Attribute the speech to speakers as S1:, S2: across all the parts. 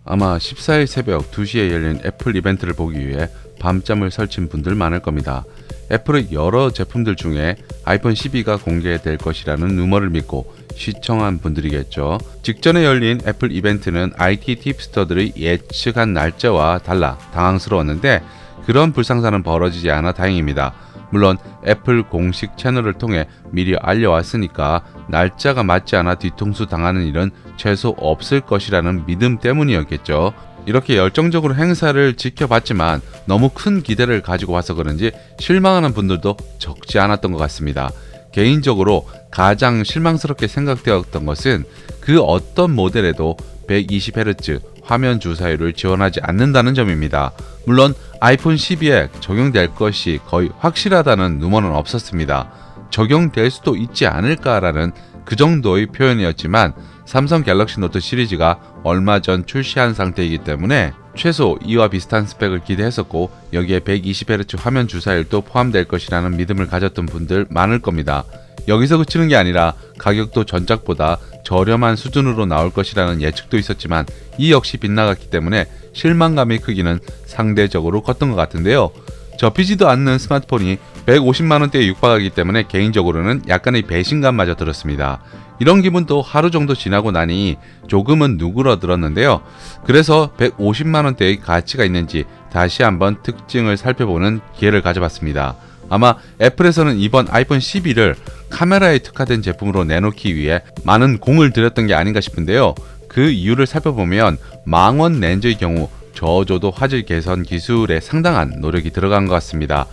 S1: 아마 14일 새벽 2시에 열린 애플 이벤트를 보기 위해 밤잠을 설친 분들 많을 겁니다. 애플의 여러 제품들 중에 아이폰 12가 공개될 것이라는 루머를 믿고 시청한 분들이겠죠. 직전에 열린 애플 이벤트는 IT 팁스터들의 예측한 날짜와 달라 당황스러웠는데 그런 불상사는 벌어지지 않아 다행입니다. 물론 애플 공식 채널을 통해 미리 알려왔으니까 날짜가 맞지 않아 뒤통수 당하는 일은 최소 없을 것이라는 믿음 때문이었겠죠. 이렇게 열정적으로 행사를 지켜봤지만 너무 큰 기대를 가지고 와서 그런지 실망하는 분들도 적지 않았던 것 같습니다. 개인적으로 가장 실망스럽게 생각되었던 것은 그 어떤 모델에도 120Hz 화면 주사율을 지원하지 않는다는 점입니다. 물론 아이폰 12에 적용될 것이 거의 확실하다는 루머는 없었습니다. 적용될 수도 있지 않을까라는 그 정도의 표현이었지만 삼성 갤럭시 노트 시리즈가 얼마 전 출시한 상태이기 때문에 최소 이와 비슷한 스펙을 기대했었고 여기에 120Hz 화면 주사율도 포함될 것이라는 믿음을 가졌던 분들 많을 겁니다. 여기서 그치는 게 아니라 가격도 전작보다 저렴한 수준으로 나올 것이라는 예측도 있었지만 이 역시 빗나갔기 때문에 실망감의 크기는 상대적으로 컸던 것 같은데요. 접히지도 않는 스마트폰이 150만원대에 육박하기 때문에 개인적으로는 약간의 배신감마저 들었습니다. 이런 기분도 하루 정도 지나고 나니 조금은 누그러들었는데요. 그래서 150만원대의 가치가 있는지 다시 한번 특징을 살펴보는 기회를 가져봤습니다. 아마 애플에서는 이번 아이폰 12를 카메라에 특화된 제품으로 내놓기 위해 많은 공을 들였던 게 아닌가 싶은데요. 그 이유를 살펴보면 망원 렌즈의 경우 저조도 화질 개선 기술에 상당한 노력이 들어간 것 같습니다.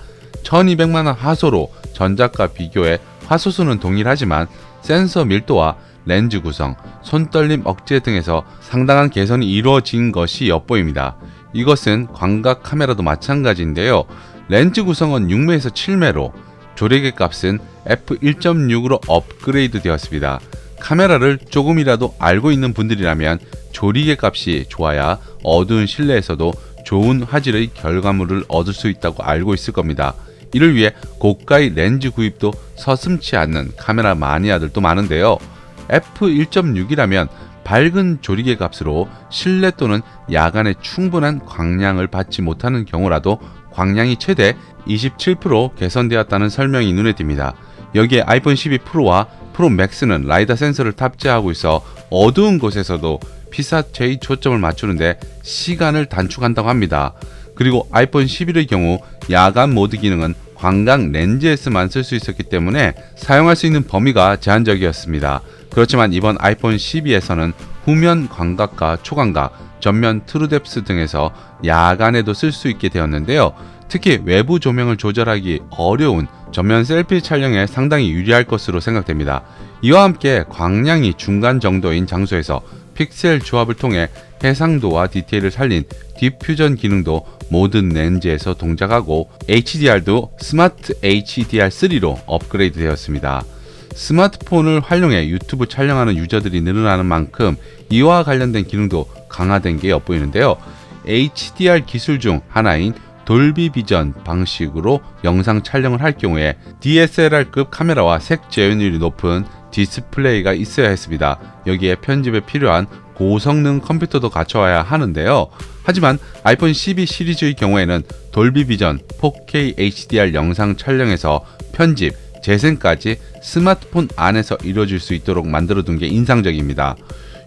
S1: 1200만원 화소로 전작과 비교해 화소수는 동일하지만 센서 밀도와 렌즈 구성, 손떨림 억제 등에서 상당한 개선이 이루어진 것이 엿보입니다. 이것은 광각 카메라도 마찬가지인데요. 렌즈 구성은 6매에서 7매로 조리개 값은 f1.6으로 업그레이드 되었습니다. 카메라를 조금이라도 알고 있는 분들이라면 조리개 값이 좋아야 어두운 실내에서도 좋은 화질의 결과물을 얻을 수 있다고 알고 있을 겁니다. 이를 위해 고가의 렌즈 구입도 서슴지 않는 카메라 마니아들도 많은데요. f1.6이라면 밝은 조리개 값으로 실내 또는 야간에 충분한 광량을 받지 못하는 경우라도 광량이 최대 27% 개선되었다는 설명이 눈에 띕니다. 여기에 아이폰 12 프로와 프로 맥스는 라이다 센서를 탑재하고 있어 어두운 곳에서도 피사체의 초점을 맞추는데 시간을 단축한다고 합니다. 그리고 아이폰 11의 경우 야간 모드 기능은 광각 렌즈에서만 쓸 수 있었기 때문에 사용할 수 있는 범위가 제한적이었습니다. 그렇지만 이번 아이폰 12에서는 후면 광각과 초광각, 전면 트루뎁스 등에서 야간에도 쓸 수 있게 되었는데요. 특히 외부 조명을 조절하기 어려운 전면 셀피 촬영에 상당히 유리할 것으로 생각됩니다. 이와 함께 광량이 중간 정도인 장소에서 픽셀 조합을 통해 해상도와 디테일을 살린 디퓨전 기능도 모든 렌즈에서 동작하고 HDR도 스마트 HDR3로 업그레이드 되었습니다. 스마트폰을 활용해 유튜브 촬영하는 유저들이 늘어나는 만큼 이와 관련된 기능도 강화된 게 엿보이는데요. HDR 기술 중 하나인 돌비 비전 방식으로 영상 촬영을 할 경우에 DSLR급 카메라와 색 재현율이 높은 디스플레이가 있어야 했습니다. 여기에 편집에 필요한 고성능 컴퓨터도 갖춰야 하는데요. 하지만 아이폰 12 시리즈의 경우에는 돌비 비전 4K HDR 영상 촬영에서 편집, 재생까지 스마트폰 안에서 이루어질 수 있도록 만들어둔 게 인상적입니다.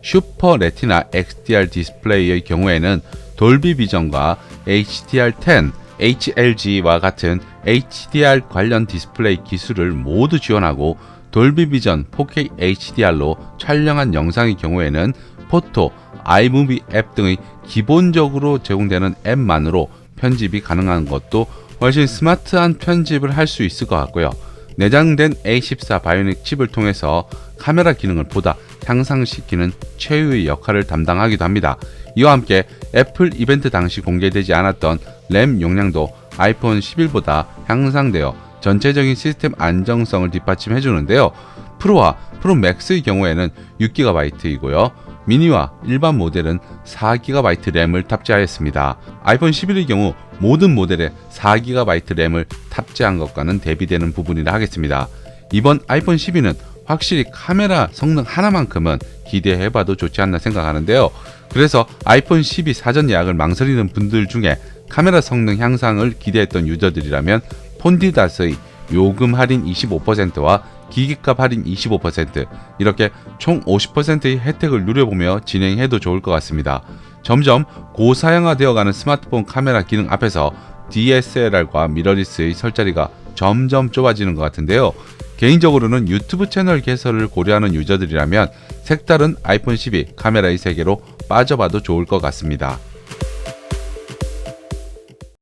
S1: 슈퍼 레티나 XDR 디스플레이의 경우에는 돌비 비전과 HDR10, HLG와 같은 HDR 관련 디스플레이 기술을 모두 지원하고 돌비 비전 4K HDR로 촬영한 영상의 경우에는 포토, 아이무비 앱 등의 기본적으로 제공되는 앱만으로 편집이 가능한 것도 훨씬 스마트한 편집을 할 수 있을 것 같고요. 내장된 A14 바이오닉 칩을 통해서 카메라 기능을 보다 향상시키는 최후의 역할을 담당하기도 합니다. 이와 함께 애플 이벤트 당시 공개되지 않았던 램 용량도 아이폰 11보다 향상되어 전체적인 시스템 안정성을 뒷받침해 주는데요. 프로와 프로 맥스의 경우에는 6GB이고요. 미니와 일반 모델은 4GB 램을 탑재하였습니다. 아이폰 11의 경우 모든 모델에 4GB 램을 탑재한 것과는 대비되는 부분이라 하겠습니다. 이번 아이폰 12는 확실히 카메라 성능 하나만큼은 기대해봐도 좋지 않나 생각하는데요. 그래서 아이폰 12 사전 예약을 망설이는 분들 중에 카메라 성능 향상을 기대했던 유저들이라면 폰디닷의 요금 할인 25%와 기기값 할인 25% 이렇게 총 50%의 혜택을 누려보며 진행해도 좋을 것 같습니다. 점점 고사양화되어가는 스마트폰 카메라 기능 앞에서 DSLR과 미러리스의 설 자리가 점점 좁아지는 것 같은데요. 개인적으로는 유튜브 채널 개설을 고려하는 유저들이라면 색다른 아이폰 12 카메라의 세계로 빠져봐도 좋을 것 같습니다.